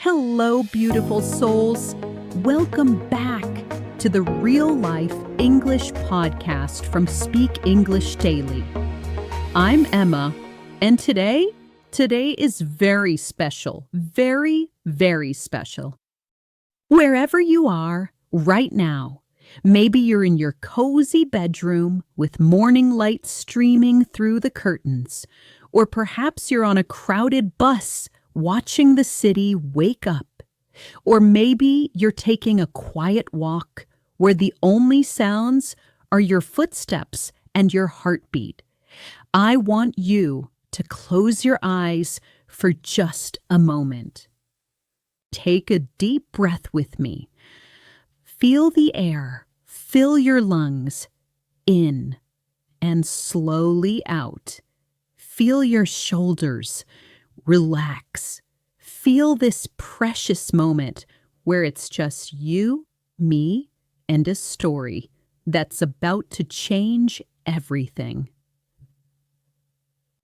Hello, beautiful souls. Welcome back to the Real Life English podcast from Speak English Daily. I'm Emma, and today is very special. Very, very special. Wherever you are right now, maybe you're in your cozy bedroom with morning light streaming through the curtains, or perhaps you're on a crowded bus watching the city wake up. Or maybe you're taking a quiet walk where the only sounds are your footsteps and your heartbeat. I want you to close your eyes for just a moment. Take a deep breath with me. Feel the air fill your lungs in and slowly out. Feel your shoulders relax. Feel this precious moment where it's just you, me, and a story that's about to change everything.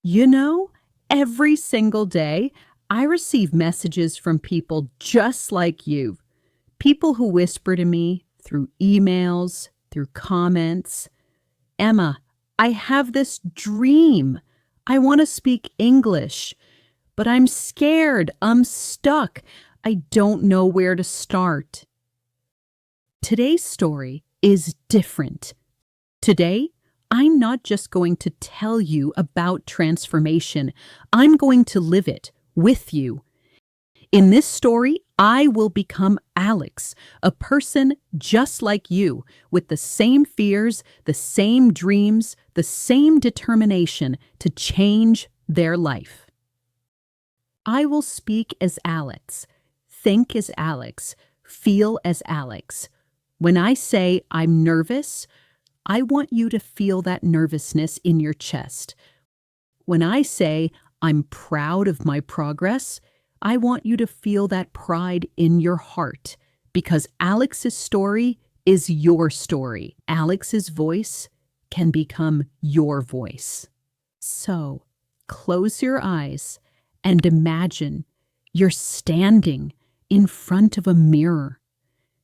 You know, every single day, I receive messages from people just like you. People who whisper to me through emails, through comments, "Emma, I have this dream. I want to speak English. But I'm scared. I'm stuck. I don't know where to start." Today's story is different. Today, I'm not just going to tell you about transformation. I'm going to live it with you. In this story, I will become Alex, a person just like you, with the same fears, the same dreams, the same determination to change their life. I will speak as Alex, think as Alex, feel as Alex. When I say I'm nervous, I want you to feel that nervousness in your chest. When I say I'm proud of my progress, I want you to feel that pride in your heart, because Alex's story is your story. Alex's voice can become your voice. So, close your eyes and imagine you're standing in front of a mirror.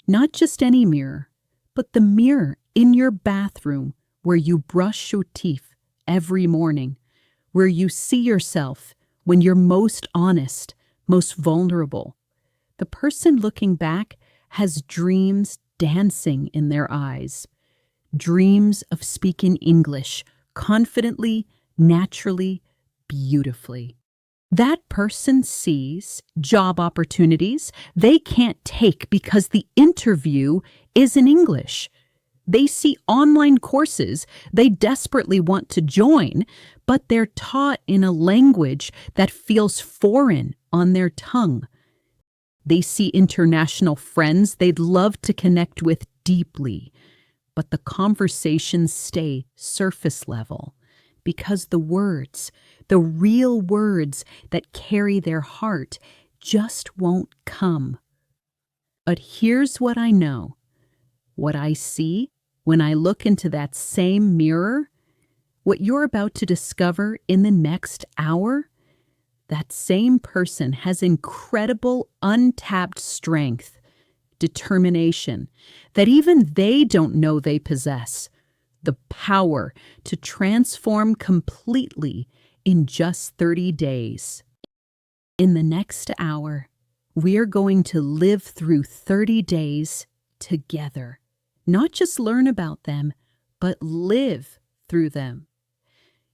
Not just any mirror, but the mirror in your bathroom where you brush your teeth every morning, where you see yourself when you're most honest, most vulnerable. The person looking back has dreams dancing in their eyes. Dreams of speaking English confidently, naturally, beautifully. That person sees job opportunities they can't take because the interview is in English. They see online courses they desperately want to join, but they're taught in a language that feels foreign on their tongue. They see international friends they'd love to connect with deeply, but the conversations stay surface level because the words, the real words that carry their heart, just won't come. But here's what I know. What I see when I look into that same mirror, what you're about to discover in the next hour, that same person has incredible untapped strength, determination, that even they don't know they possess, the power to transform completely in just 30 days. In the next hour, we're going to live through 30 days together. Not just learn about them, but live through them.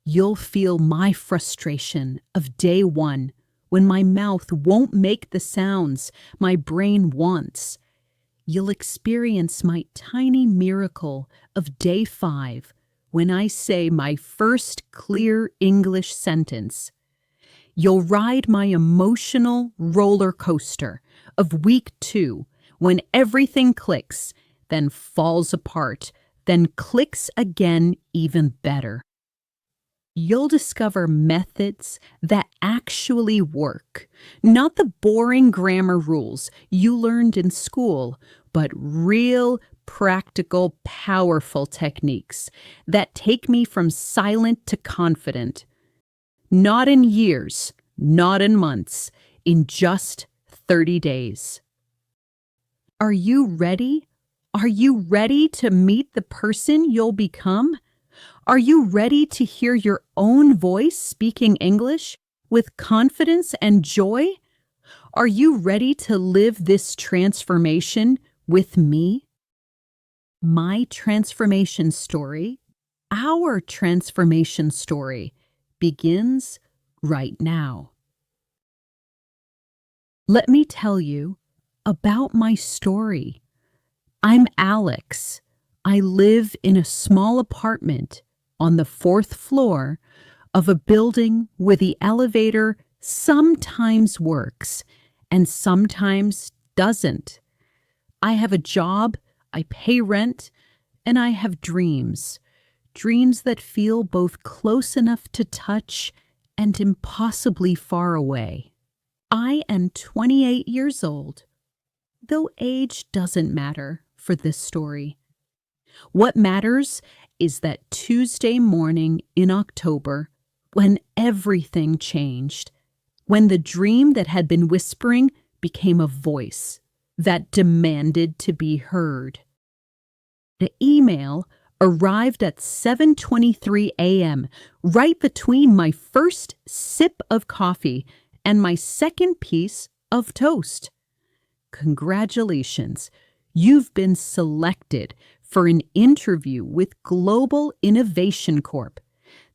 You'll feel my frustration of day one when my mouth won't make the sounds my brain wants. You'll experience my tiny miracle of day 5 when I say my first clear English sentence. You'll ride my emotional roller coaster of week 2 when everything clicks, then falls apart, then clicks again even better. You'll discover methods that actually work, not the boring grammar rules you learned in school, but real, practical, powerful techniques that take me from silent to confident. Not in years, not in months, in just 30 days. Are you ready? Are you ready to meet the person you'll become? Are you ready to hear your own voice speaking English with confidence and joy? Are you ready to live this transformation with me? My transformation story, our transformation story, begins right now. Let me tell you about my story. I'm Alex. I live in a small apartment on the 4th floor of a building where the elevator sometimes works and sometimes doesn't. I have a job, I pay rent, and I have dreams. Dreams that feel both close enough to touch and impossibly far away. I am 28 years old, though age doesn't matter for this story. What matters is that Tuesday morning in October, when everything changed, when the dream that had been whispering became a voice that demanded to be heard. The email arrived at 7:23 a.m., right between my first sip of coffee and my second piece of toast. Congratulations, you've been selected for an interview with Global Innovation Corp.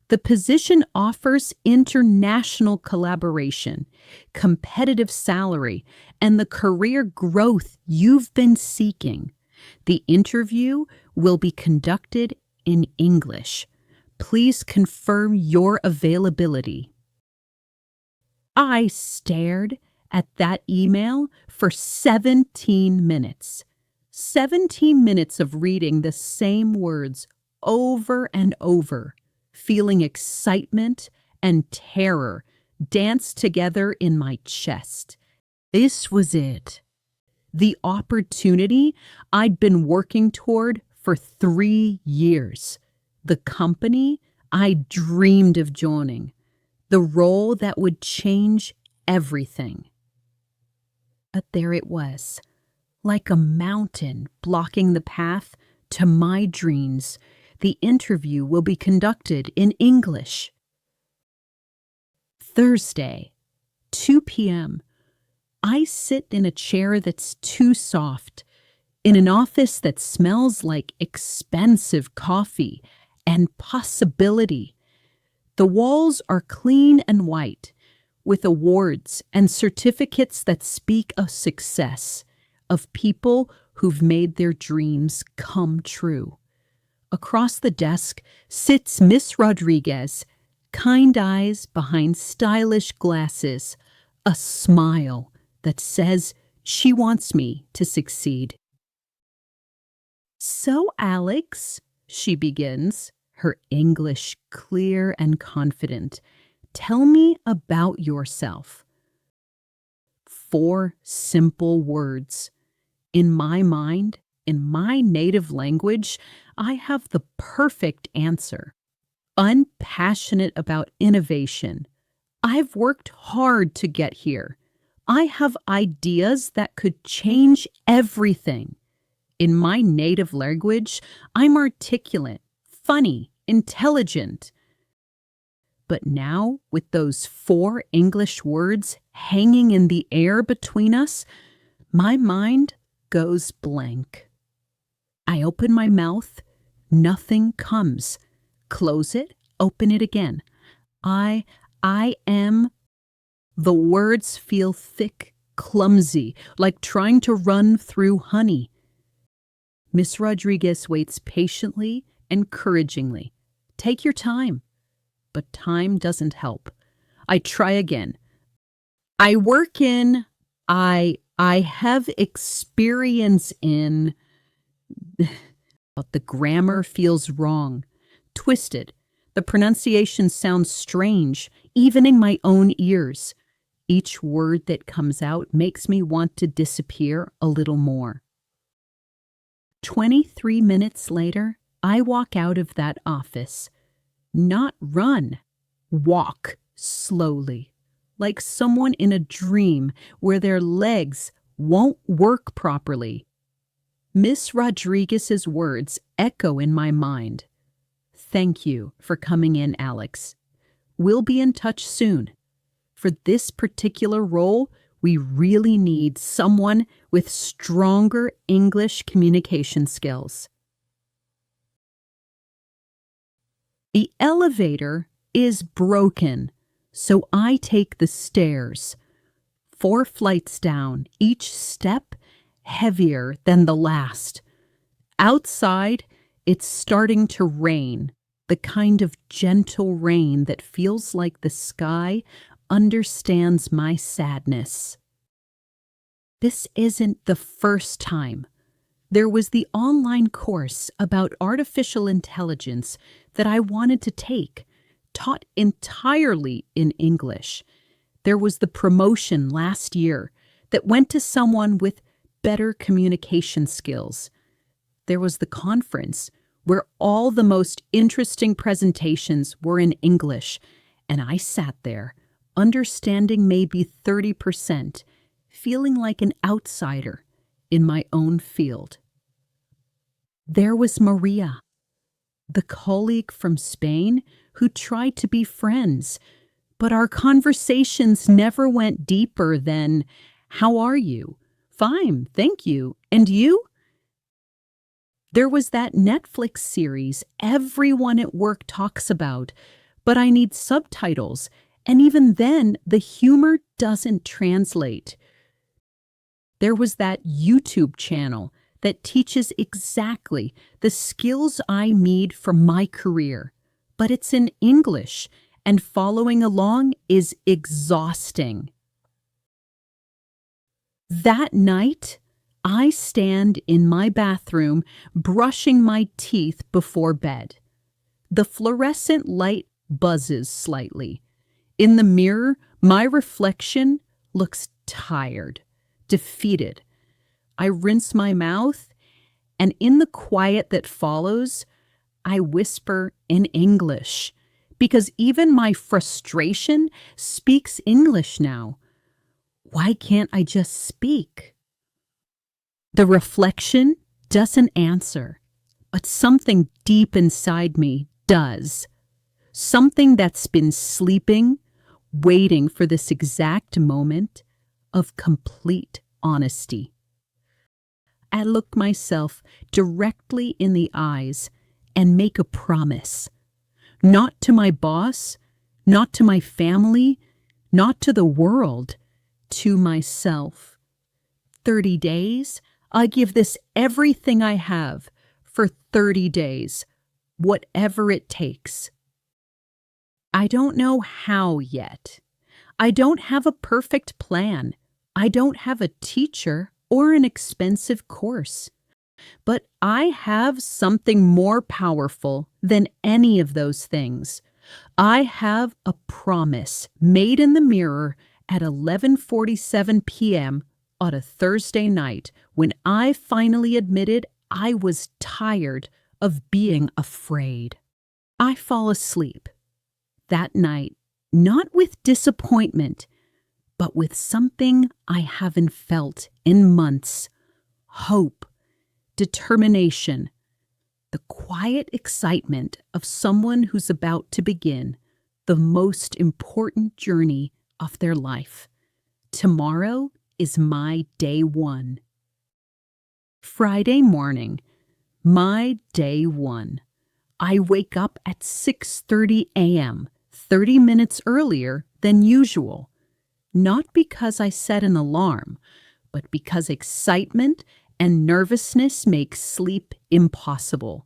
The position offers international collaboration, competitive salary, and the career growth you've been seeking. The interview will be conducted in English. Please confirm your availability. I stared at that email for 17 minutes. 17 minutes of reading the same words over and over, feeling excitement and terror dance together in my chest. This was it. The opportunity I'd been working toward for 3 years. The company I dreamed of joining. The role that would change everything. But there it was, like a mountain blocking the path to my dreams. The interview will be conducted in English. Thursday, 2 p.m. I sit in a chair that's too soft, in an office that smells like expensive coffee and possibility. The walls are clean and white, with awards and certificates that speak of success, of people who've made their dreams come true. Across the desk sits Miss Rodriguez, kind eyes behind stylish glasses, a smile that says she wants me to succeed. "So, Alex," she begins, her English clear and confident, "tell me about yourself." 4 simple words. In my mind, in my native language, I have the perfect answer. I'm passionate about innovation. I've worked hard to get here. I have ideas that could change everything. In my native language, I'm articulate, funny, intelligent. But now, with those 4 English words hanging in the air between us, my mind goes blank. I open my mouth, nothing comes. Close it, open it again. I am. The words feel thick, clumsy, like trying to run through honey. Miss Rodriguez waits patiently, encouragingly. Take your time. But time doesn't help. I try again. I work in, I have experience in, but the grammar feels wrong, twisted. The pronunciation sounds strange, even in my own ears. Each word that comes out makes me want to disappear a little more. 23 minutes later, I walk out of that office. Not run, walk slowly, like someone in a dream where their legs won't work properly. Miss Rodriguez's words echo in my mind. Thank you for coming in, Alex. We'll be in touch soon. For this particular role, we really need someone with stronger English communication skills. The elevator is broken, so I take the stairs. 4 flights down, each step heavier than the last. Outside, it's starting to rain, the kind of gentle rain that feels like the sky understands my sadness. This isn't the first time. There was the online course about artificial intelligence that I wanted to take, taught entirely in English. There was the promotion last year that went to someone with better communication skills. There was the conference where all the most interesting presentations were in English, and I sat there, understanding maybe 30%, feeling like an outsider in my own field. There was Maria, the colleague from Spain who tried to be friends, but our conversations never went deeper than, "How are you?" "Fine, thank you. And you?" There was that Netflix series everyone at work talks about, but I need subtitles, and even then, the humor doesn't translate. There was that YouTube channel that teaches exactly the skills I need for my career, but it's in English, and following along is exhausting. That night, I stand in my bathroom brushing my teeth before bed. The fluorescent light buzzes slightly. In the mirror, my reflection looks tired, defeated. I rinse my mouth, and in the quiet that follows, I whisper in English, because even my frustration speaks English now. Why can't I just speak? The reflection doesn't answer, but something deep inside me does. Something that's been sleeping, waiting for this exact moment of complete honesty. I look myself directly in the eyes and make a promise. Not to my boss, not to my family, not to the world, to myself. 30 days, I give this everything I have for 30 days, whatever it takes. I don't know how yet. I don't have a perfect plan. I don't have a teacher or an expensive course. But I have something more powerful than any of those things. I have a promise made in the mirror at 11:47 p.m. on a Thursday night when I finally admitted I was tired of being afraid. I fall asleep that night, not with disappointment, but with something I haven't felt in months: hope, determination, the quiet excitement of someone who's about to begin the most important journey of their life. Tomorrow is my day one. Friday morning, my day one. I wake up at 6:30 a.m., 30 minutes earlier than usual. Not because I set an alarm, but because excitement and nervousness make sleep impossible.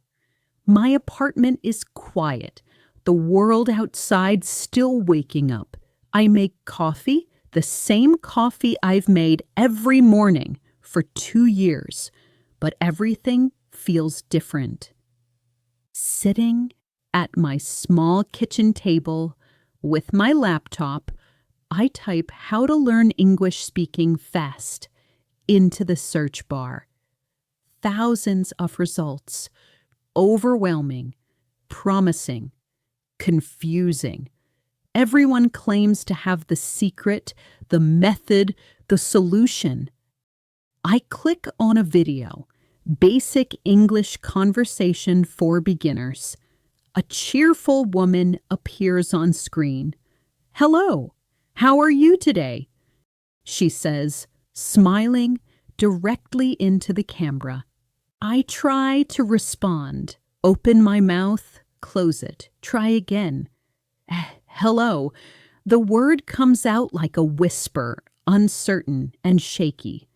My apartment is quiet, the world outside still waking up. I make coffee, the same coffee I've made every morning for 2 years, but everything feels different. Sitting at my small kitchen table with my laptop, I type "how to learn English speaking fast" into the search bar. Thousands of results, overwhelming, promising, confusing, Everyone claims to have the secret, the method, the solution. I click on a video, Basic English Conversation for Beginners. A cheerful woman appears on screen. "Hello, how are you today?" she says, smiling directly into the camera. I try to respond, open my mouth, close it, try again. Hello. The word comes out like a whisper, uncertain and shaky.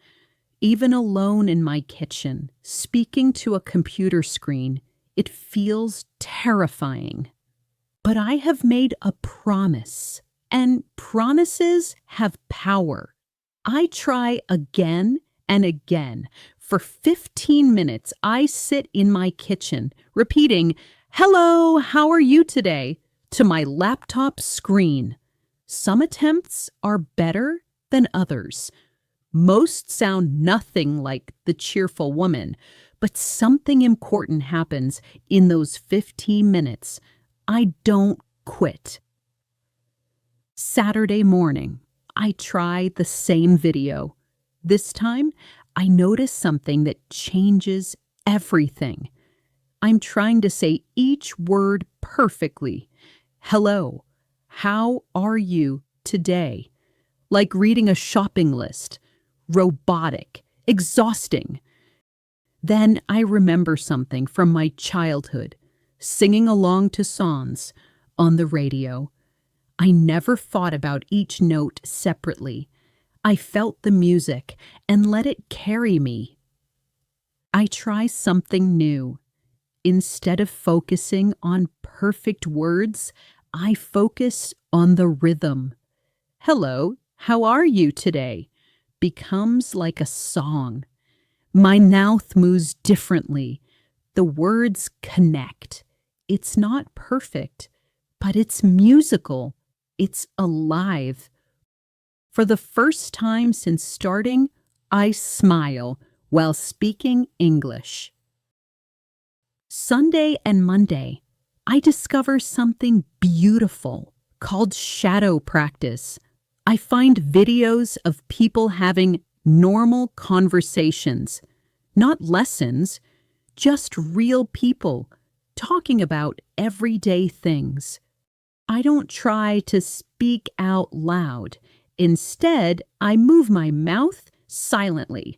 Even alone in my kitchen, speaking to a computer screen, it feels terrifying. But I have made a promise, and promises have power. I try again and again. For 15 minutes, I sit in my kitchen, repeating, "Hello, how are you today?" to my laptop screen. Some attempts are better than others. Most sound nothing like the cheerful woman, but something important happens in those 15 minutes. I don't quit. Saturday morning, I try the same video. This time, I notice something that changes everything. I'm trying to say each word perfectly. Hello, how are you today? Like reading a shopping list. Robotic, exhausting. Then I remember something from my childhood, singing along to songs on the radio. I never thought about each note separately. I felt the music and let it carry me. I try something new. Instead of focusing on perfect words, I focus on the rhythm. Hello, how are you today? Becomes like a song. My mouth moves differently. The words connect. It's not perfect, but it's musical. It's alive. For the first time since starting, I smile while speaking English. Sunday and Monday, I discover something beautiful called shadow practice. I find videos of people having normal conversations, not lessons, just real people talking about everyday things. I don't try to speak out loud. Instead, I move my mouth silently,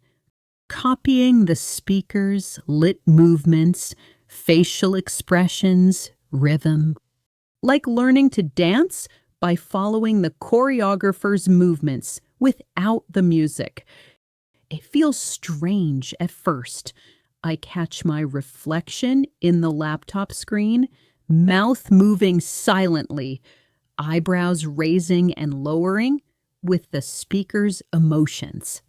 copying the speaker's lip movements, facial expressions, rhythm. Like learning to dance by following the choreographer's movements without the music. It feels strange at first. I catch my reflection in the laptop screen, mouth moving silently, eyebrows raising and lowering with the speaker's emotions.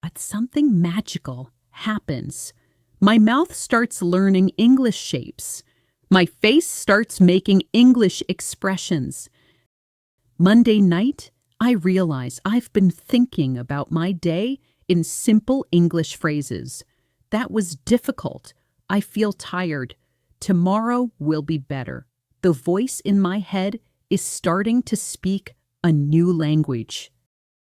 But something magical happens. My mouth starts learning English shapes. My face starts making English expressions. Monday night, I realize I've been thinking about my day in simple English phrases. That was difficult. I feel tired. Tomorrow will be better. The voice in my head is starting to speak a new language.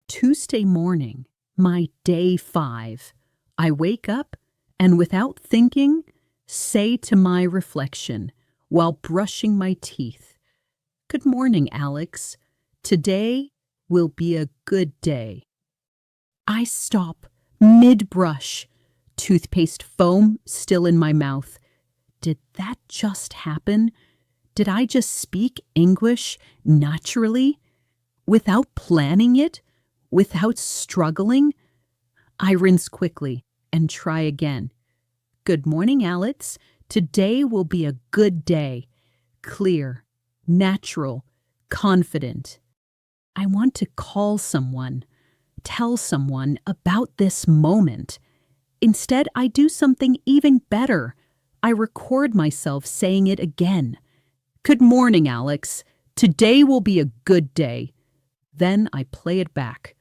Tuesday morning, my day 5. I wake up and without thinking, say to my reflection while brushing my teeth, "Good morning, Alex. Today will be a good day." I stop mid-brush, toothpaste foam still in my mouth. Did that just happen? Did I just speak English naturally? Without planning it? Without struggling? I rinse quickly and try again. "Good morning, Alex. Today will be a good day." Clear, natural, confident. I want to call someone, tell someone about this moment. Instead, I do something even better. I record myself saying it again. "Good morning, Alex. Today will be a good day." Then I play it back.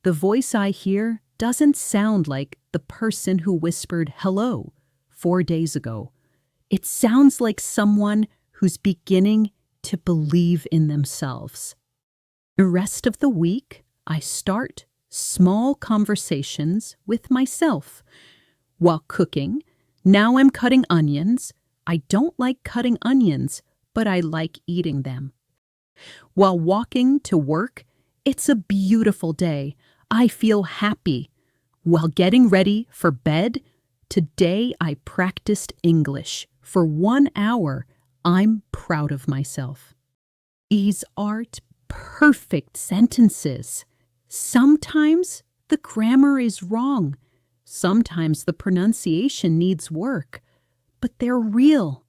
The voice I hear doesn't sound like the person who whispered hello 4 days ago. It sounds like someone who's beginning to believe in themselves. The rest of the week, I start small conversations with myself. While cooking, now I'm cutting onions. I don't like cutting onions, but I like eating them. While walking to work, it's a beautiful day. I feel happy. While getting ready for bed, today I practiced English for 1 hour. I'm proud of myself. These aren't perfect sentences. Sometimes the grammar is wrong. Sometimes the pronunciation needs work. But they're real.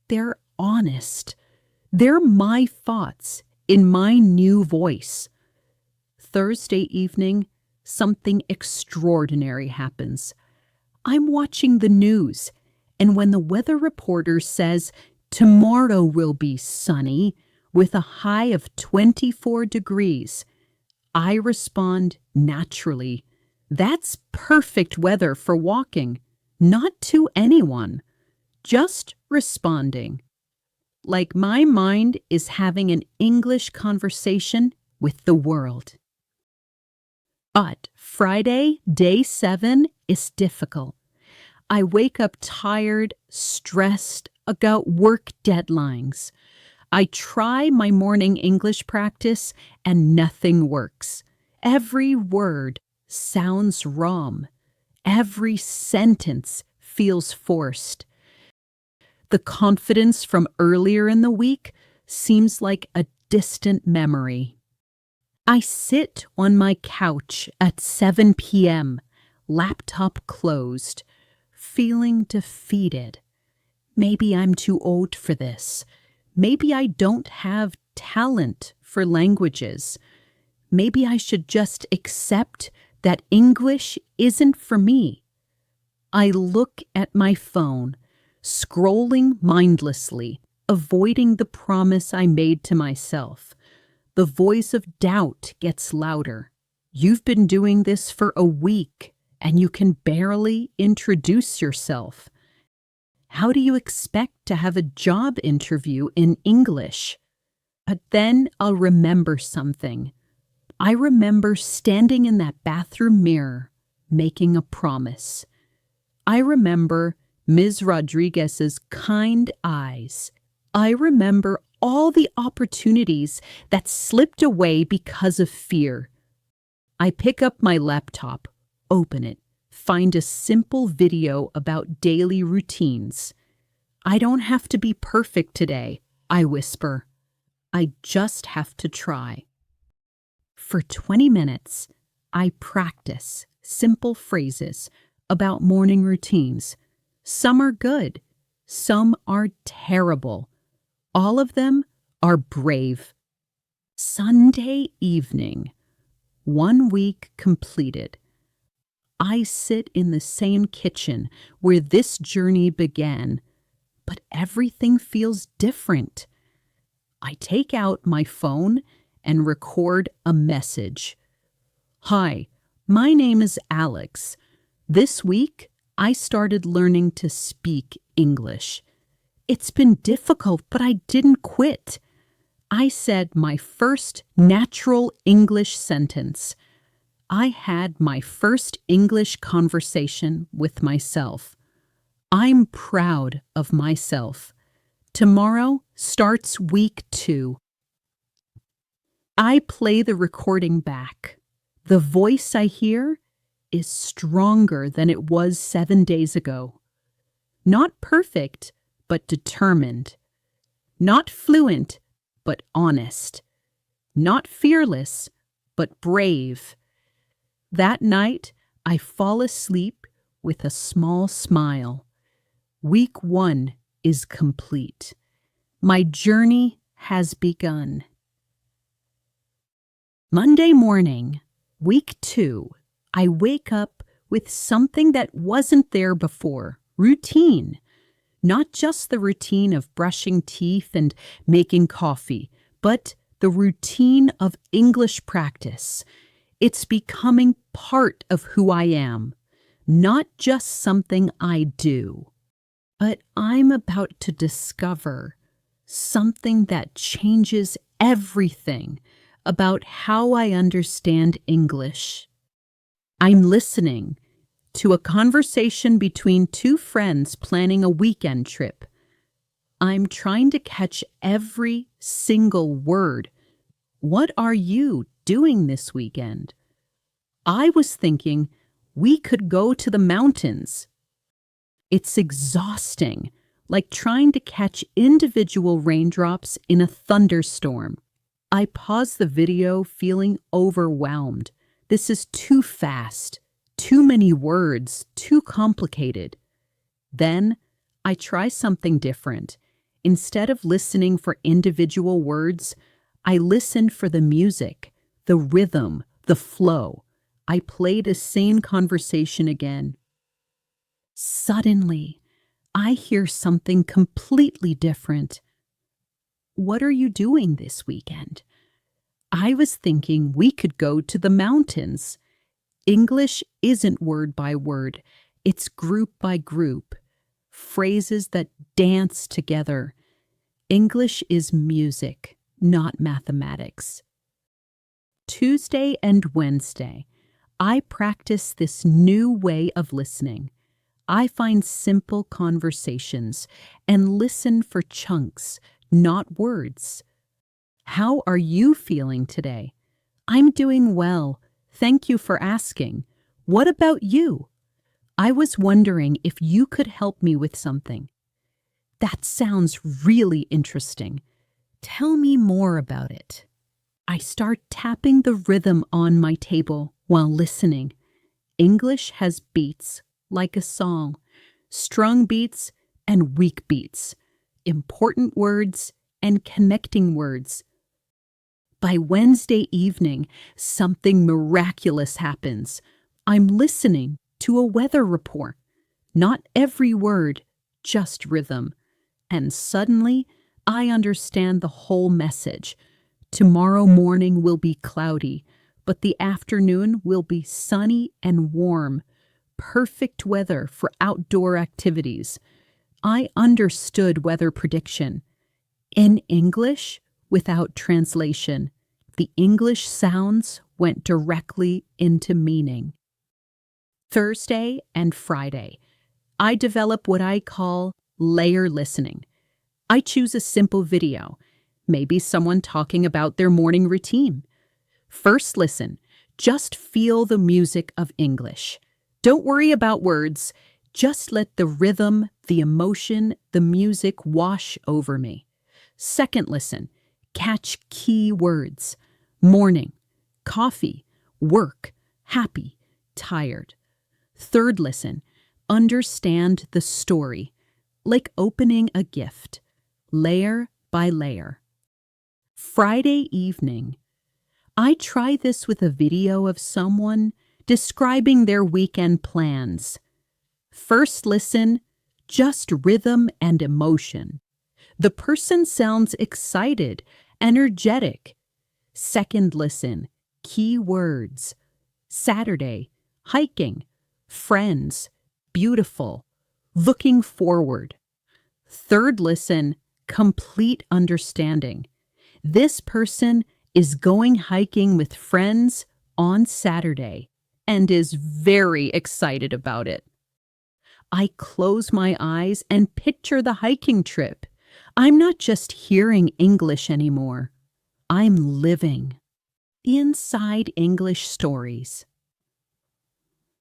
They're honest. They're my thoughts in my new voice. Thursday evening, something extraordinary happens. I'm watching the news, and when the weather reporter says tomorrow will be sunny with a high of 24 degrees, I respond naturally. That's perfect weather for walking, not to anyone, just responding. Like my mind is having an English conversation with the world. But Friday, day 7, is difficult. I wake up tired, stressed about work deadlines. I try my morning English practice and nothing works. Every word sounds wrong. Every sentence feels forced. The confidence from earlier in the week seems like a distant memory. I sit on my couch at 7 p.m., laptop closed, feeling defeated. Maybe I'm too old for this. Maybe I don't have talent for languages. Maybe I should just accept that English isn't for me. I look at my phone, scrolling mindlessly, avoiding the promise I made to myself. The voice of doubt gets louder. You've been doing this for a week, and you can barely introduce yourself. How do you expect to have a job interview in English? But then I'll remember something. I remember standing in that bathroom mirror, making a promise. I remember Ms. Rodriguez's kind eyes. I remember all the opportunities that slipped away because of fear. I pick up my laptop, open it, find a simple video about daily routines. I don't have to be perfect today, I whisper. I just have to try. For 20 minutes, I practice simple phrases about morning routines. Some are good, some are terrible. All of them are brave. Sunday evening, 1 week completed. I sit in the same kitchen where this journey began, but everything feels different. I take out my phone and record a message. Hi, my name is Alex. This week, I started learning to speak English. It's been difficult, but I didn't quit. I said my first natural English sentence. I had my first English conversation with myself. I'm proud of myself. Tomorrow starts week 2. I play the recording back. The voice I hear is stronger than it was 7 days ago. Not perfect, but determined. Not fluent, but honest. Not fearless, but brave. That night, I fall asleep with a small smile. Week 1 is complete. My journey has begun. Monday morning, week 2, I wake up with something that wasn't there before, routine. Not just the routine of brushing teeth and making coffee, but the routine of English practice. It's becoming part of who I am, not just something I do. But I'm about to discover something that changes everything about how I understand English. I'm listening to a conversation between two friends planning a weekend trip. I'm trying to catch every single word. What are you doing this weekend? I was thinking we could go to the mountains. It's exhausting, like trying to catch individual raindrops in a thunderstorm. I pause the video feeling overwhelmed. This is too fast, too many words, too complicated. Then I try something different. Instead of listening for individual words, I listened for the music, the rhythm, the flow. I played a sane conversation again. Suddenly, I hear something completely different. What are you doing this weekend? I was thinking we could go to the mountains. English isn't word by word, it's group by group. Phrases that dance together. English is music, not mathematics. Tuesday and Wednesday, I practice this new way of listening. I find simple conversations and listen for chunks, not words. How are you feeling today? I'm doing well. Thank you for asking. What about you? I was wondering if you could help me with something. That sounds really interesting. Tell me more about it. I start tapping the rhythm on my table while listening. English has beats like a song, strong beats and weak beats, important words and connecting words. By Wednesday evening, something miraculous happens. I'm listening to a weather report. Not every word, just rhythm. And suddenly, I understand the whole message. Tomorrow morning will be cloudy, but the afternoon will be sunny and warm. Perfect weather for outdoor activities. I understood weather prediction. In English, without translation, the English sounds went directly into meaning. Thursday and Friday, I develop what I call layer listening. I choose a simple video, maybe someone talking about their morning routine. First listen, just feel the music of English. Don't worry about words, just let the rhythm, the emotion, the music wash over me. Second listen, catch key words. Morning, coffee, work, happy, tired. Third listen, understand the story, like opening a gift, layer by layer. Friday evening, I try this with a video of someone describing their weekend plans. First listen, just rhythm and emotion. The person sounds excited, energetic. Second listen, key words. Saturday, hiking, friends, beautiful, looking forward. Third listen, complete understanding. This person is going hiking with friends on Saturday and is very excited about it. I close my eyes and picture the hiking trip. I'm not just hearing English anymore. I'm living. Inside English stories.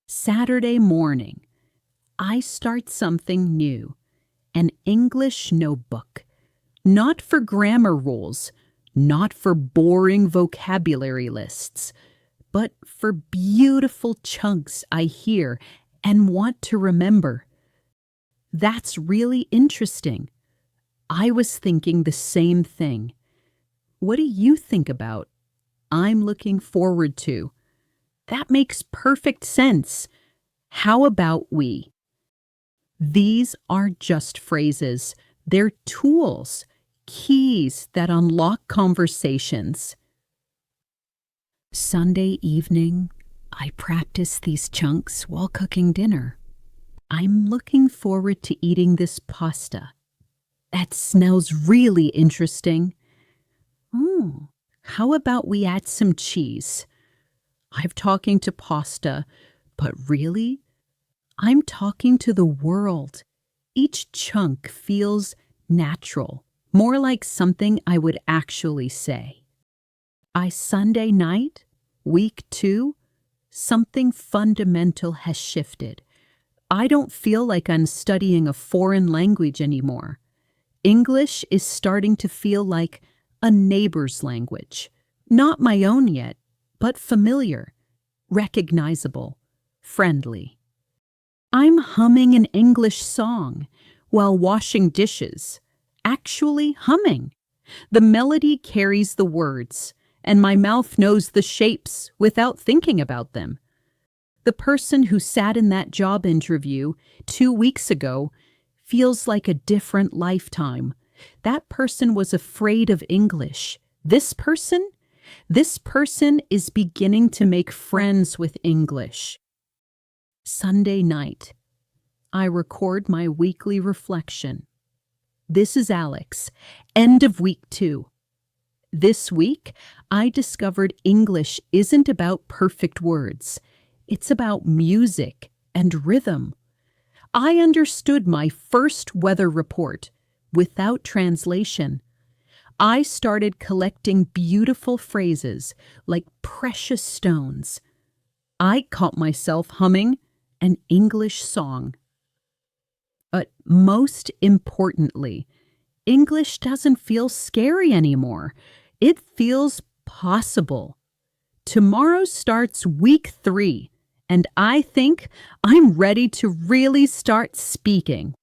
Saturday morning, I start something new. An English notebook. Not for grammar rules, not for boring vocabulary lists, but for beautiful chunks I hear and want to remember. That's really interesting. I was thinking the same thing. What do you think about? I'm looking forward to. That makes perfect sense. How about we? These are just phrases. They're tools, keys that unlock conversations. Sunday evening, I practice these chunks while cooking dinner. I'm looking forward to eating this pasta. That smells really interesting. How about we add some cheese? I'm talking to pasta, but really, I'm talking to the world. Each chunk feels natural, more like something I would actually say. Sunday night, week 2, something fundamental has shifted. I don't feel like I'm studying a foreign language anymore. English is starting to feel like a neighbor's language. Not my own yet, but familiar, recognizable, friendly. I'm humming an English song while washing dishes. Actually humming. The melody carries the words, and my mouth knows the shapes without thinking about them. The person who sat in that job interview 2 weeks ago feels like a different lifetime. That person was afraid of English. This person is beginning to make friends with English. Sunday night, I record my weekly reflection. This is Alex, end of week 2. This week, I discovered English isn't about perfect words. It's about music and rhythm. I understood my first weather report without translation. I started collecting beautiful phrases like precious stones. I caught myself humming an English song. But most importantly, English doesn't feel scary anymore. It feels possible. Tomorrow starts week 3, and I think I'm ready to really start speaking.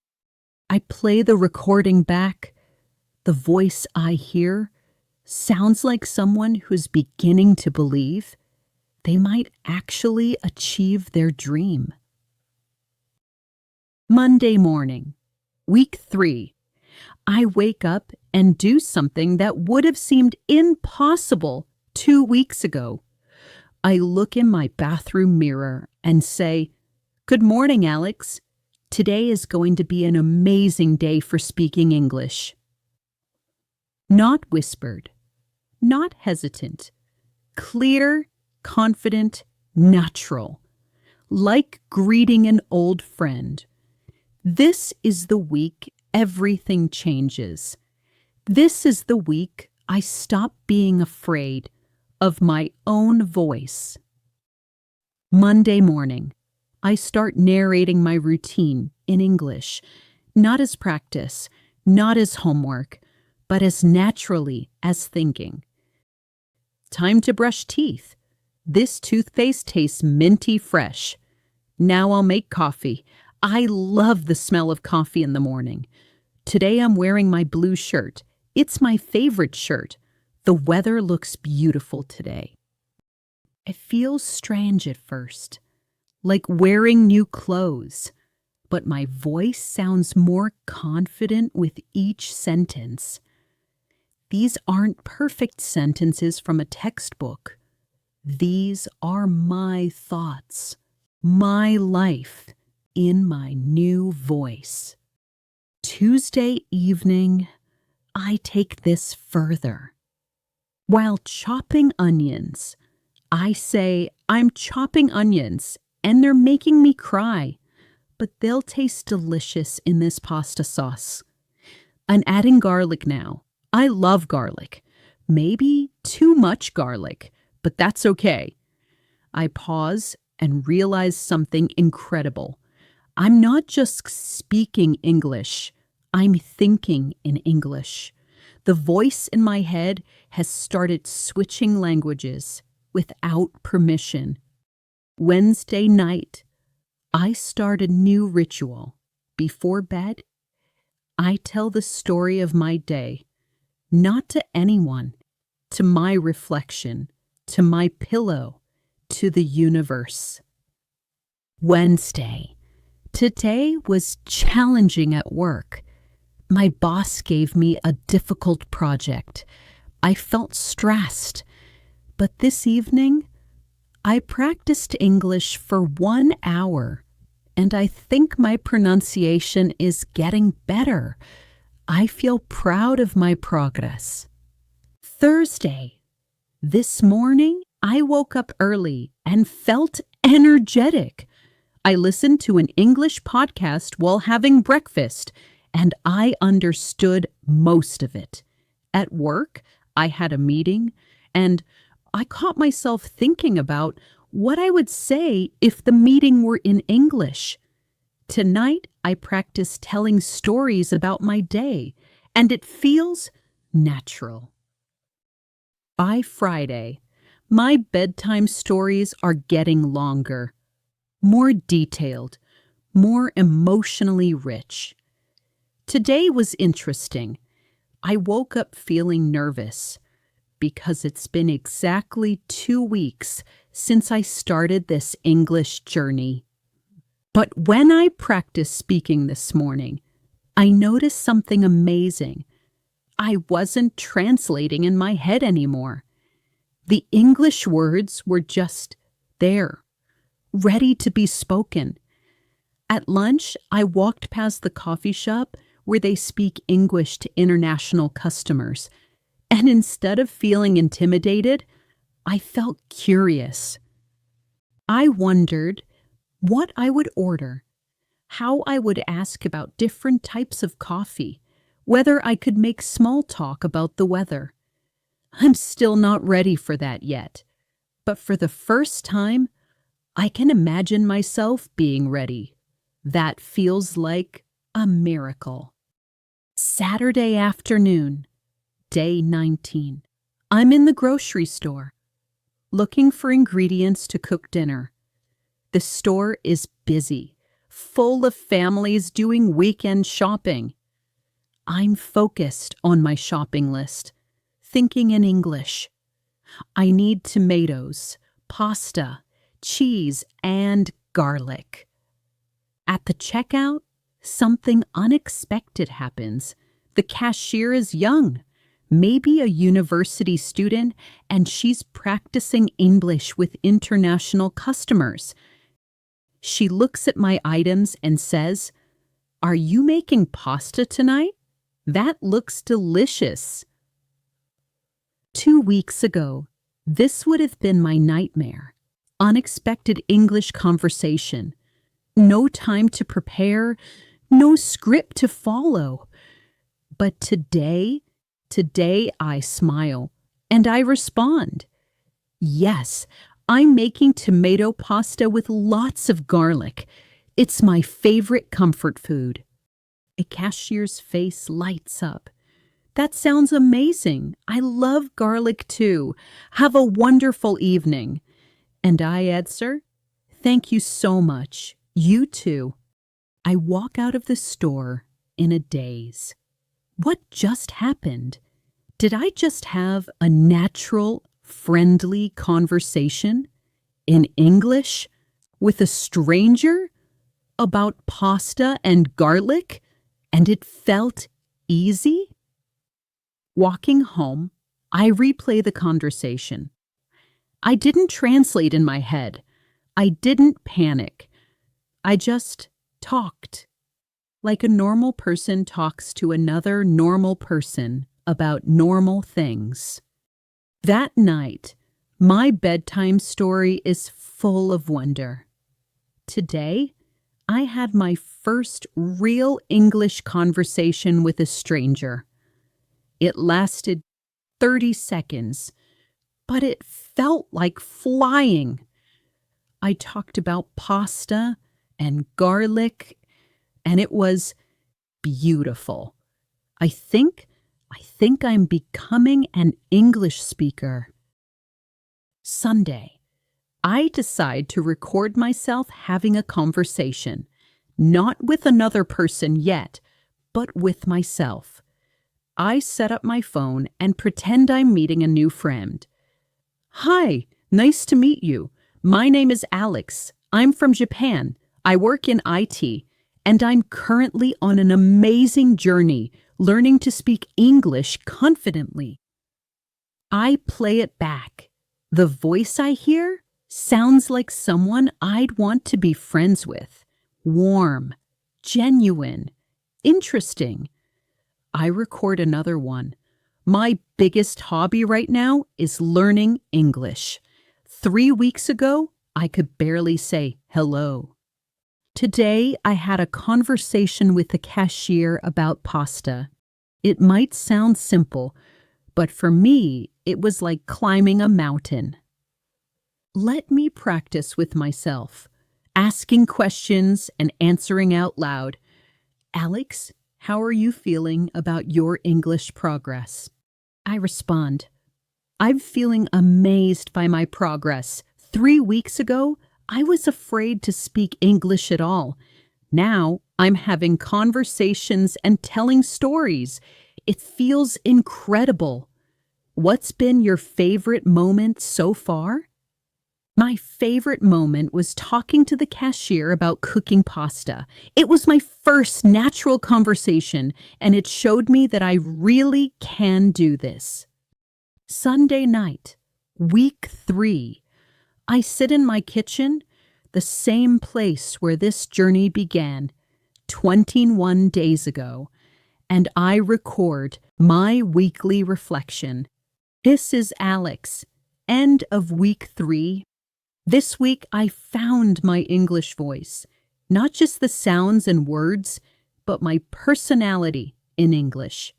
I play the recording back. The voice I hear sounds like someone who's beginning to believe they might actually achieve their dream. Monday morning, week 3. I wake up and do something that would have seemed impossible 2 weeks ago. I look in my bathroom mirror and say, "Good morning, Alex. Today is going to be an amazing day for speaking English." Not whispered, not hesitant, clear, confident, natural, like greeting an old friend. This is the week everything changes. This is the week I stop being afraid of my own voice. Monday morning, I start narrating my routine in English, not as practice, not as homework, but as naturally as thinking. Time to brush teeth. This toothpaste tastes minty fresh. Now I'll make coffee. I love the smell of coffee in the morning. Today I'm wearing my blue shirt. It's my favorite shirt. The weather looks beautiful today. It feels strange at first, like wearing new clothes, but my voice sounds more confident with each sentence. These aren't perfect sentences from a textbook. These are my thoughts, my life in my new voice. Tuesday evening, I take this further. While chopping onions, I say, "I'm chopping onions, and they're making me cry, but they'll taste delicious in this pasta sauce." I'm adding garlic now. I love garlic. Maybe too much garlic, but that's okay. I pause and realize something incredible. I'm not just speaking English, I'm thinking in English. The voice in my head has started switching languages without permission. Wednesday night, I start a new ritual. Before bed, I tell the story of my day, not to anyone, to my reflection, to my pillow, to the universe. Wednesday. Today was challenging at work. My boss gave me a difficult project. I felt stressed. But this evening, I practiced English for 1 hour, and I think my pronunciation is getting better. I feel proud of my progress. Thursday. This morning, I woke up early and felt energetic. I listened to an English podcast while having breakfast, and I understood most of it. At work, I had a meeting, and I caught myself thinking about what I would say if the meeting were in English. Tonight, I practiced telling stories about my day, and it feels natural. By Friday, my bedtime stories are getting longer, more detailed, more emotionally rich. Today was interesting. I woke up feeling nervous because it's been exactly 2 weeks since I started this English journey. But when I practiced speaking this morning, I noticed something amazing. I wasn't translating in my head anymore. The English words were just there, ready to be spoken. At lunch, I walked past the coffee shop where they speak English to international customers, and instead of feeling intimidated, I felt curious. I wondered what I would order, how I would ask about different types of coffee, whether I could make small talk about the weather. I'm still not ready for that yet, but for the first time, I can imagine myself being ready. That feels like a miracle. Saturday afternoon, day 19. I'm in the grocery store, looking for ingredients to cook dinner. The store is busy, full of families doing weekend shopping. I'm focused on my shopping list, thinking in English. I need tomatoes, pasta, cheese, and garlic. At the checkout, something unexpected happens. The cashier is young, maybe a university student, and she's practicing English with international customers. She looks at my items and says, "Are you making pasta tonight? That looks delicious." 2 weeks ago, this would have been my nightmare. Unexpected English conversation. No time to prepare, no script to follow. But today I smile and I respond. Yes, I'm making tomato pasta with lots of garlic. It's my favorite comfort food. A cashier's face lights up. That sounds amazing. I love garlic too. Have a wonderful evening. And I answer, "Thank you so much. You too." I walk out of the store in a daze. What just happened? Did I just have a natural, friendly conversation in English with a stranger about pasta and garlic, and it felt easy? Walking home, I replay the conversation. I didn't translate in my head. I didn't panic. I just talked, like a normal person talks to another normal person about normal things. That night, my bedtime story is full of wonder. Today, I had my first real English conversation with a stranger. It lasted 30 seconds, but it felt like flying. I talked about pasta and garlic, and it was beautiful. I think I'm becoming an English speaker. Sunday, I decide to record myself having a conversation, not with another person yet, but with myself. I set up my phone and pretend I'm meeting a new friend. "Hi, nice to meet you. My name is Alex. I'm from Japan. I work in IT, and I'm currently on an amazing journey learning to speak English confidently." I play it back. The voice I hear sounds like someone I'd want to be friends with. Warm, genuine, interesting. I record another one. My biggest hobby right now is learning English. 3 weeks ago, I could barely say hello. Today, I had a conversation with the cashier about pasta. It might sound simple, but for me, it was like climbing a mountain. Let me practice with myself, asking questions and answering out loud. Alex, how are you feeling about your English progress? I respond, I'm feeling amazed by my progress. 3 weeks ago, I was afraid to speak English at all. Now, I'm having conversations and telling stories. It feels incredible. What's been your favorite moment so far? My favorite moment was talking to the cashier about cooking pasta. It was my first natural conversation, and it showed me that I really can do this. Sunday night, week 3. I sit in my kitchen, the same place where this journey began 21 days ago, and I record my weekly reflection. This is Alex, end of week 3. This week I found my English voice, not just the sounds and words, but my personality in English.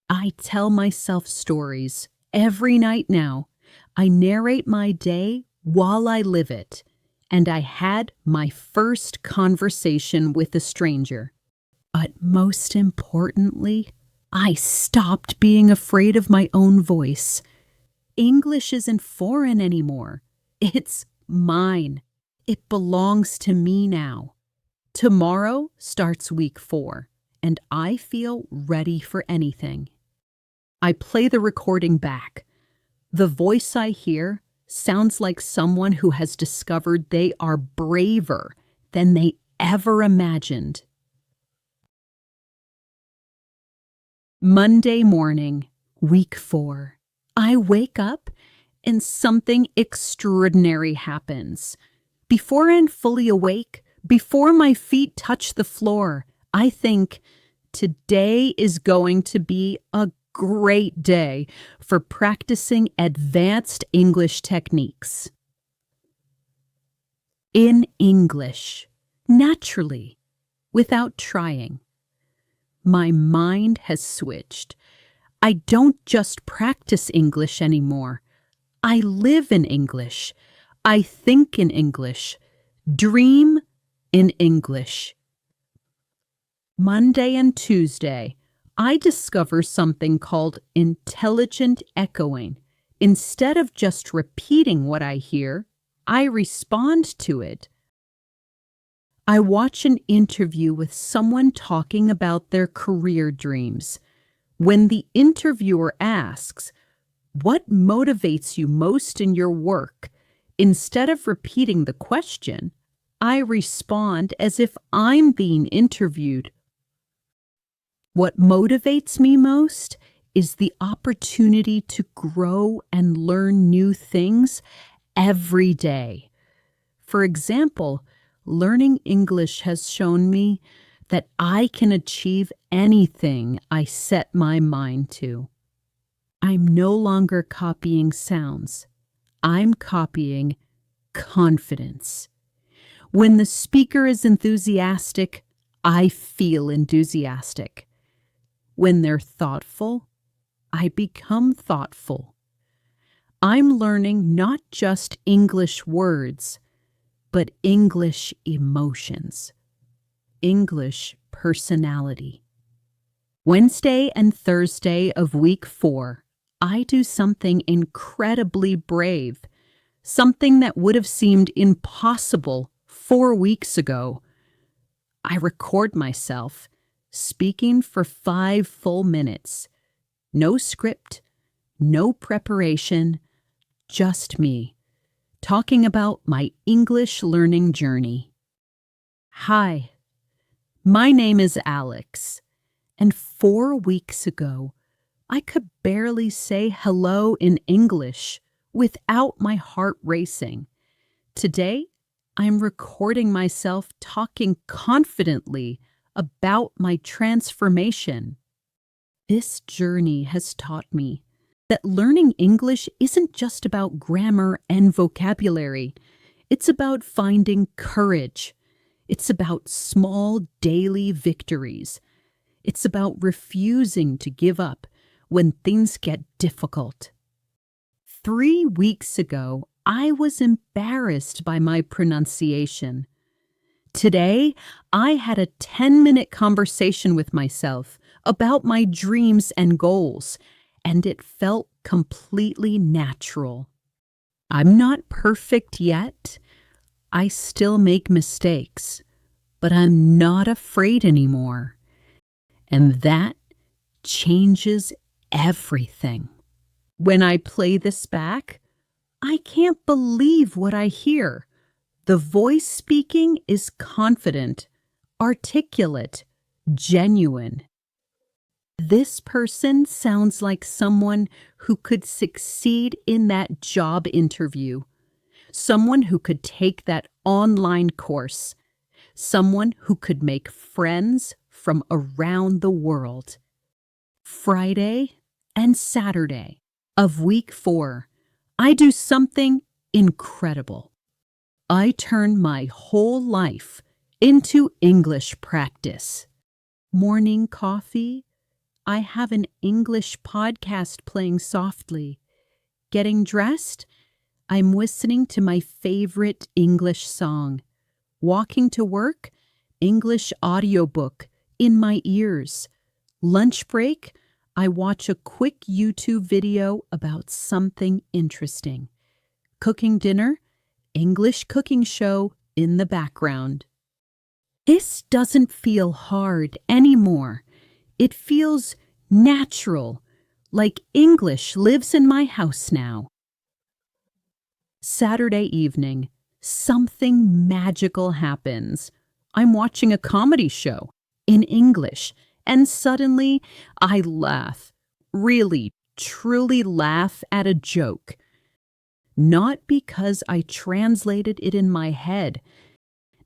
I tell myself stories every night now. I narrate my day while I live it, and I had my first conversation with a stranger. But most importantly, I stopped being afraid of my own voice. English isn't foreign anymore. It's mine. It belongs to me now. Tomorrow starts week 4, and I feel ready for anything. I play the recording back. The voice I hear sounds like someone who has discovered they are braver than they ever imagined. Monday morning, week 4. I wake up and something extraordinary happens. Before I'm fully awake, before my feet touch the floor, I think, today is going to be a great day for practicing advanced English techniques. In English, naturally, without trying. My mind has switched. I don't just practice English anymore. I live in English. I think in English. Dream in English. Monday and Tuesday, I discover something called intelligent echoing. Instead of just repeating what I hear, I respond to it. I watch an interview with someone talking about their career dreams. When the interviewer asks, "What motivates you most in your work?" instead of repeating the question, I respond as if I'm being interviewed. What motivates me most is the opportunity to grow and learn new things every day. For example, learning English has shown me that I can achieve anything I set my mind to. I'm no longer copying sounds. I'm copying confidence. When the speaker is enthusiastic, I feel enthusiastic. When they're thoughtful, I become thoughtful. I'm learning not just English words, but English emotions, English personality. Wednesday and Thursday of week 4, I do something incredibly brave, something that would have seemed impossible 4 weeks ago. I record myself speaking for 5 full minutes. No script, no preparation, just me, talking about my English learning journey. Hi, my name is Alex, and 4 weeks ago, I could barely say hello in English without my heart racing. Today, I'm recording myself talking confidently about my transformation. This journey has taught me that learning English isn't just about grammar and vocabulary. It's about finding courage. It's about small daily victories. It's about refusing to give up when things get difficult. 3 weeks ago, I was embarrassed by my pronunciation. Today, I had a 10-minute conversation with myself about my dreams and goals, and it felt completely natural. I'm not perfect yet. I still make mistakes, but I'm not afraid anymore. And that changes everything. When I play this back, I can't believe what I hear. The voice speaking is confident, articulate, genuine. This person sounds like someone who could succeed in that job interview, someone who could take that online course, someone who could make friends from around the world. Friday and Saturday of week 4, I do something incredible. I turn my whole life into English practice. Morning coffee, I have an English podcast playing softly. Getting dressed, I'm listening to my favorite English song. Walking to work, English audiobook in my ears. Lunch break, I watch a quick YouTube video about something interesting. Cooking dinner, English cooking show in the background. This doesn't feel hard anymore. It feels natural, like English lives in my house now. Saturday evening, something magical happens. I'm watching a comedy show in English, and suddenly I laugh. Really, truly laugh at a joke. Not because I translated it in my head,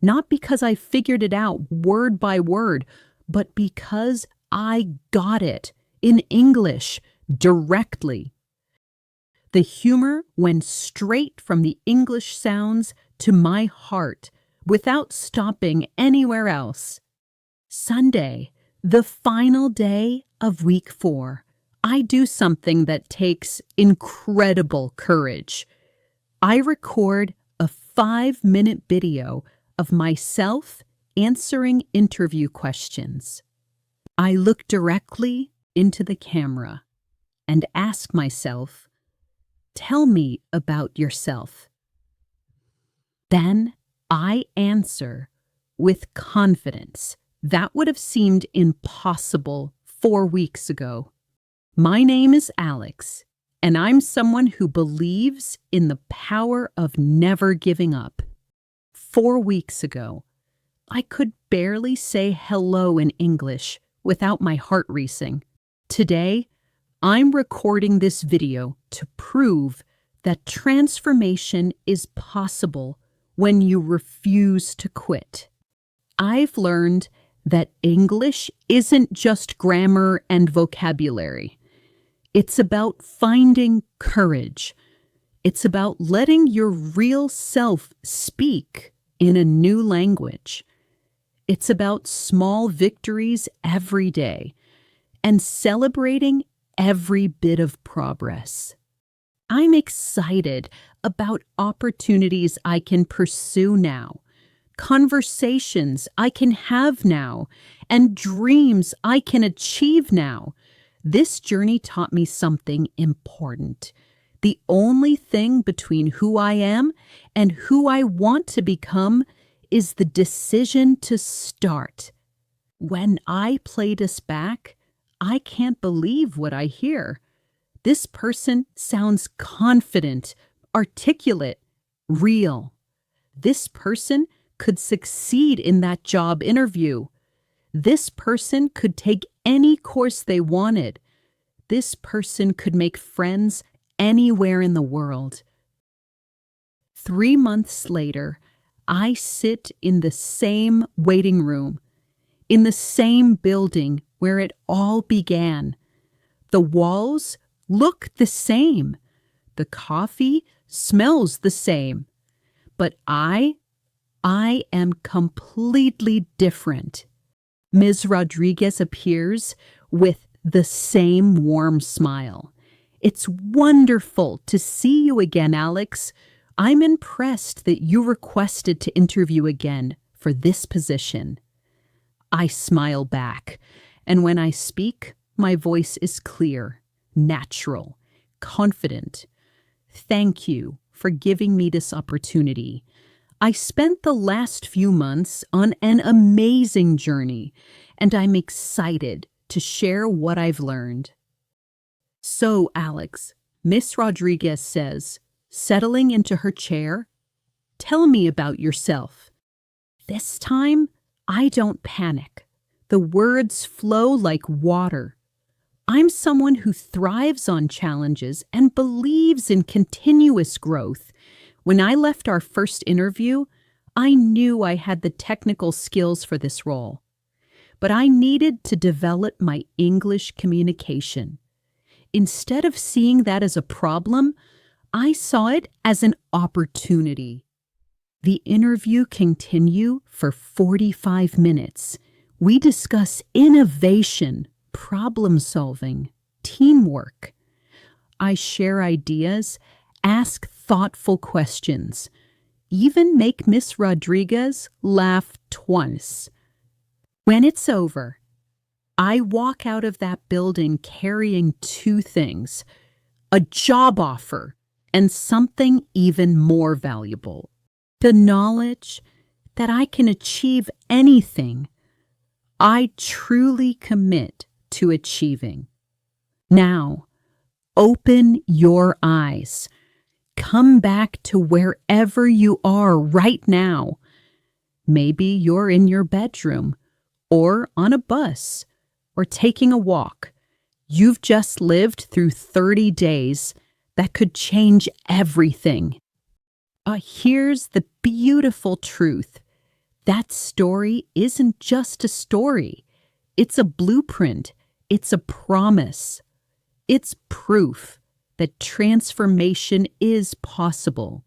not because I figured it out word by word, but because I got it in English directly. The humor went straight from the English sounds to my heart without stopping anywhere else. Sunday, the final day of week 4, I do something that takes incredible courage. I record a 5-minute video of myself answering interview questions. I look directly into the camera and ask myself, "Tell me about yourself." Then I answer with confidence that would have seemed impossible 4 weeks ago. My name is Alex, and I'm someone who believes in the power of never giving up. 4 weeks ago, I could barely say hello in English without my heart racing. Today, I'm recording this video to prove that transformation is possible when you refuse to quit. I've learned that English isn't just grammar and vocabulary. It's about finding courage. It's about letting your real self speak in a new language. It's about small victories every day and celebrating every bit of progress. I'm excited about opportunities I can pursue now, conversations I can have now, and dreams I can achieve now. This journey taught me something important. The only thing between who I am and who I want to become is the decision to start. When I play this back, I can't believe what I hear. This person sounds confident, articulate, real. This person could succeed in that job interview. This person could take any course they wanted. This person could make friends anywhere in the world. 3 months later, I sit in the same waiting room, in the same building where it all began. The walls look the same. The coffee smells the same. But I am completely different. Ms. Rodriguez appears with the same warm smile. It's wonderful to see you again, Alex. I'm impressed that you requested to interview again for this position. I smile back, and when I speak, my voice is clear, natural, confident. Thank you for giving me this opportunity. I spent the last few months on an amazing journey, and I'm excited to share what I've learned. So, Alex, Miss Rodriguez says, settling into her chair, tell me about yourself. This time, I don't panic. The words flow like water. I'm someone who thrives on challenges and believes in continuous growth. When I left our first interview, I knew I had the technical skills for this role. But I needed to develop my English communication. Instead of seeing that as a problem, I saw it as an opportunity. The interview continued for 45 minutes. We discuss innovation, problem solving, teamwork. I share ideas, ask thoughtful questions, even make Miss Rodriguez laugh twice. When it's over, I walk out of that building carrying two things: a job offer and something even more valuable, the knowledge that I can achieve anything I truly commit to achieving. Now, open your eyes. Come back to wherever you are right now. Maybe you're in your bedroom, or on a bus, or taking a walk. You've just lived through 30 days that could change everything. Here's the beautiful truth. That story isn't just a story. It's a blueprint. It's a promise. It's proof that transformation is possible.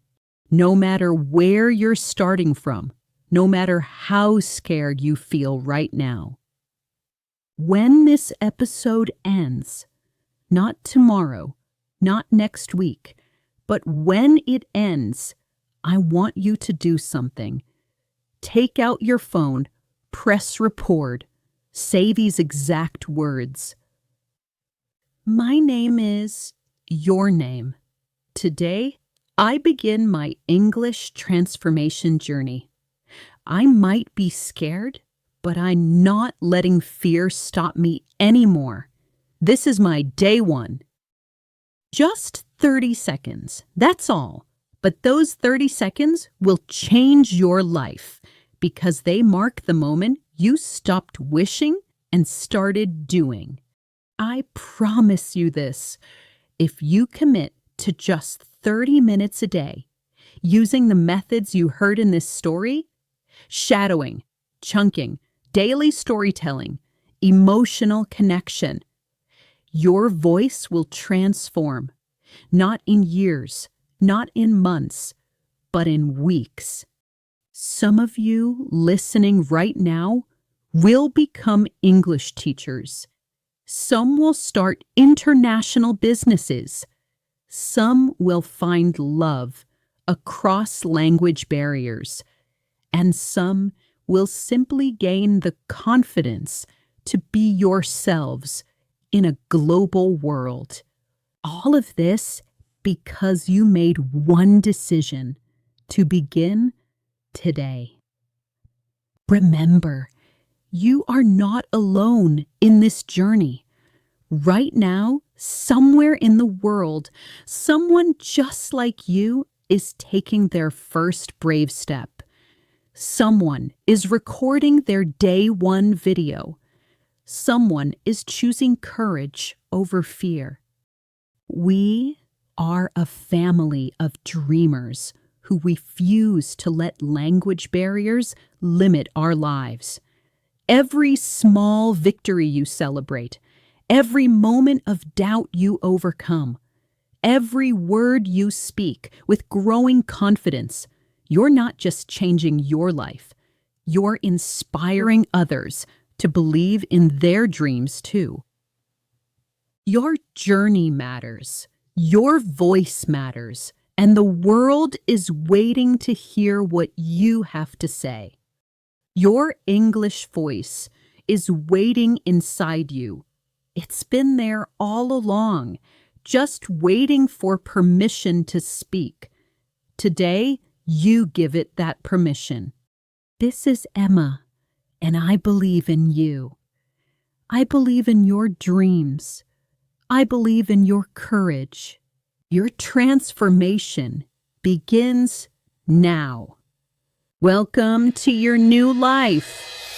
No matter where you're starting from, no matter how scared you feel right now. When this episode ends, not tomorrow, not next week, but when it ends, I want you to do something. Take out your phone, press record, say these exact words. My name is your name. Today, I begin my English transformation journey. I might be scared, but I'm not letting fear stop me anymore. This is my day one. Just 30 seconds, that's all. But those 30 seconds will change your life because they mark the moment you stopped wishing and started doing. I promise you this. If you commit to just 30 minutes a day, using the methods you heard in this story, shadowing, chunking, daily storytelling, emotional connection, your voice will transform, not in years, not in months, but in weeks. Some of you listening right now will become English teachers. Some will start international businesses. Some will find love across language barriers. And some will simply gain the confidence to be yourselves in a global world. All of this because you made one decision to begin today. Remember, you are not alone in this journey. Right now, somewhere in the world, someone just like you is taking their first brave step. Someone is recording their day one video. Someone is choosing courage over fear. We are a family of dreamers who refuse to let language barriers limit our lives. Every small victory you celebrate, every moment of doubt you overcome, every word you speak with growing confidence. You're not just changing your life, you're inspiring others to believe in their dreams too. Your journey matters, your voice matters, and the world is waiting to hear what you have to say. Your English voice is waiting inside you. It's been there all along, just waiting for permission to speak. Today, you give it that permission. This is Emma, and I believe in you. I believe in your dreams. I believe in your courage. Your transformation begins now. Welcome to your new life.